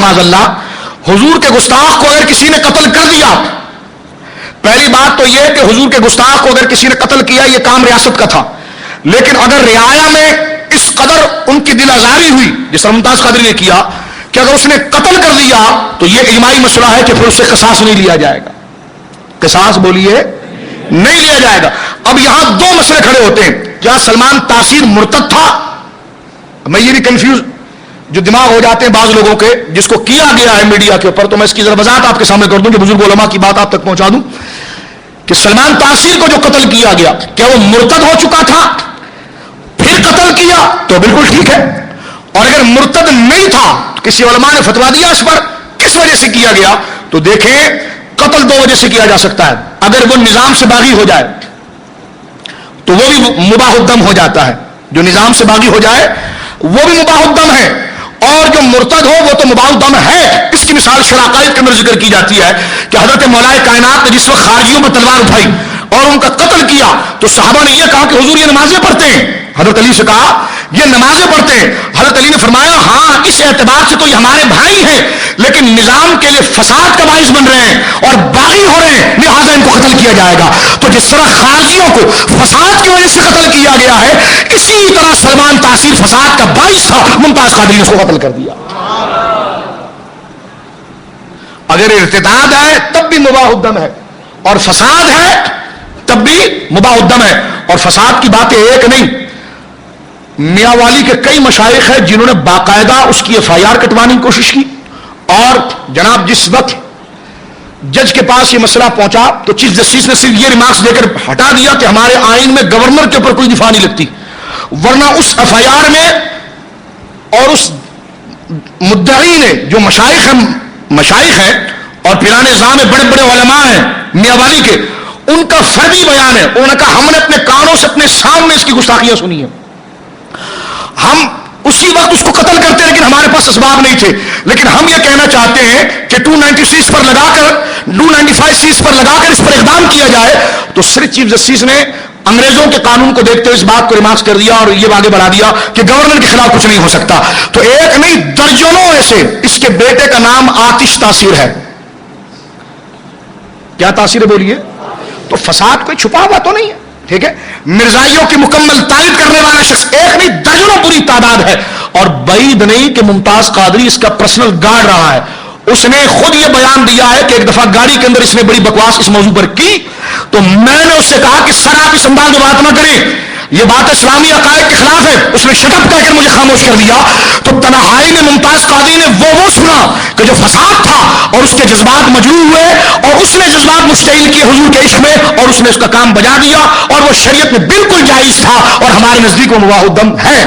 اللہ حضور کے گستاخ کو اگر کسی نے قتل کر دیا، پہلی بات تو یہ کہ حضور کے گستاخ کو اگر کسی نے قتل کیا یہ کام ریاست کا تھا، لیکن اگر رعایا میں اس قدر ان کی دل آزاری ہوئی جس طرح ممتاز قادری نے کیا کہ اگر اس نے قتل کر دیا تو یہ اجماعی مسئلہ ہے کہ پھر اس سے قصاص نہیں لیا جائے گا، قصاص بولیے نہیں لیا جائے گا۔ اب یہاں دو مسئلے کھڑے ہوتے ہیں، کیا سلمان تاثیر مرتد تھا؟ میں یہ بھی کنفیوز جو دماغ ہو جاتے ہیں بعض لوگوں کے جس کو کیا گیا ہے میڈیا کے اوپر، تو میں اس کی ذرا وضاحت آپ کے سامنے کر دوں کہ بزرگ علماء کی بات آپ تک پہنچا دوں کہ سلمان تاثیر کو جو قتل کیا گیا کیا وہ مرتد ہو چکا تھا پھر قتل کیا تو بالکل ٹھیک ہے، اور اگر مرتد نہیں تھا کسی علماء نے فتوا دیا اس پر کس وجہ سے کیا گیا تو دیکھیں قتل دو وجہ سے کیا جا سکتا ہے، اگر وہ نظام سے باغی ہو جائے تو وہ بھی مباح الدم ہو جاتا ہے، جو نظام سے باغی ہو جائے وہ بھی مباح الدم ہے، اور جو مرتد ہو وہ تو مباح الدم ہے۔ اس کی مثال شرائع کے اندر ذکر کی جاتی ہے کہ حضرت مولا کائنات نے جس وقت خارجیوں پر تلوار اٹھائی اور ان کا قتل کیا تو صحابہ نے یہ کہا کہ حضور یہ نمازیں پڑھتے ہیں، حضرت علی سے کہا یہ نمازیں پڑھتے ہیں، حضرت علی نے فرمایا ہاں اس اعتبار سے تو یہ ہمارے بھائی ہیں لیکن نظام کے لیے فساد کا باعث بن رہے ہیں اور باغی ہو رہے ہیں لہٰذا ان کو قتل کیا جائے گا۔ تو جس طرح خارجیوں کو فساد کی وجہ سے قتل کیا گیا ہے اسی طرح سلمان تاثیر فساد کا باعث تھا، ممتاز قادری نے اس کو قتل کر دیا۔ اگر ارتداد ہے تب بھی مباح الدم ہے اور فساد ہے تب بھی مباح الدم ہے، اور فساد کی باتیں ایک نہیں، میاں والی کے کئی مشائخ ہیں جنہوں نے باقاعدہ اس کی FIR کٹوانے کی کوشش کی، اور جناب جس وقت جج کے پاس یہ مسئلہ پہنچا تو چیف جسٹس نے صرف یہ ریمارکس دے کر ہٹا دیا کہ ہمارے آئین میں گورنر کے اوپر کوئی دفاع نہیں لگتی، ورنہ اس FIR میں اور اس مدعی نے جو مشائخ ہیں اور پیران نظام میں بڑے بڑے علماء ہیں میاں والی کے، ان کا فردی بیان ہے، انہوں نے کہا ہم نے اپنے کانوں سے اپنے سامنے اس کی گستاخیاں سنی ہیں، ہم اسی وقت اس کو قتل کرتے لیکن ہمارے پاس اسباب نہیں تھے، لیکن ہم یہ کہنا چاہتے ہیں کہ 296 پر لگا کر 295 پر لگا کر اس پر اقدام کیا جائے، تو صرف چیف جسٹس نے انگریزوں کے قانون کو دیکھتے ہوئے اس بات کو ریمارکس کر دیا اور یہ آگے بڑھا دیا کہ گورنر کے خلاف کچھ نہیں ہو سکتا۔ تو ایک نہیں درجنوں ایسے، اس کے بیٹے کا نام آتش تاثیر ہے، کیا تاثیر ہے بولیے؟ تو فساد کوئی چھپا ہوا تو نہیں ہے، ٹھیک ہے، مرزائیوں کی مکمل تائید کرنے والا شخص ایک نہیں درجنوں بری تعداد ہے، اور بعید نہیں کہ ممتاز قادری اس کا پرسنل گارڈ رہا ہے۔ اس نے خود یہ بیان دیا ہے کہ ایک دفعہ گاڑی کے اندر اس نے بڑی بکواس اس موضوع پر کی تو میں نے اس سے کہا کہ سر آپ اس انداز میں بات نہ کریں، یہ بات اسلامی عقائد کے خلاف ہے، اس نے شٹ اپ کہہ کر مجھے خاموش کر دیا۔ تو تنہائی میں ممتاز قادری نے وہ سنا کہ جو فساد تھا اور اس کے جذبات مجروح ہوئے اور اس نے جذبات مشتعل کیے حضور کے عشق میں اور اس نے اس کا کام بجا دیا، اور وہ شریعت میں بالکل جائز تھا اور ہمارے نزدیک وہ مباح الدم ہے۔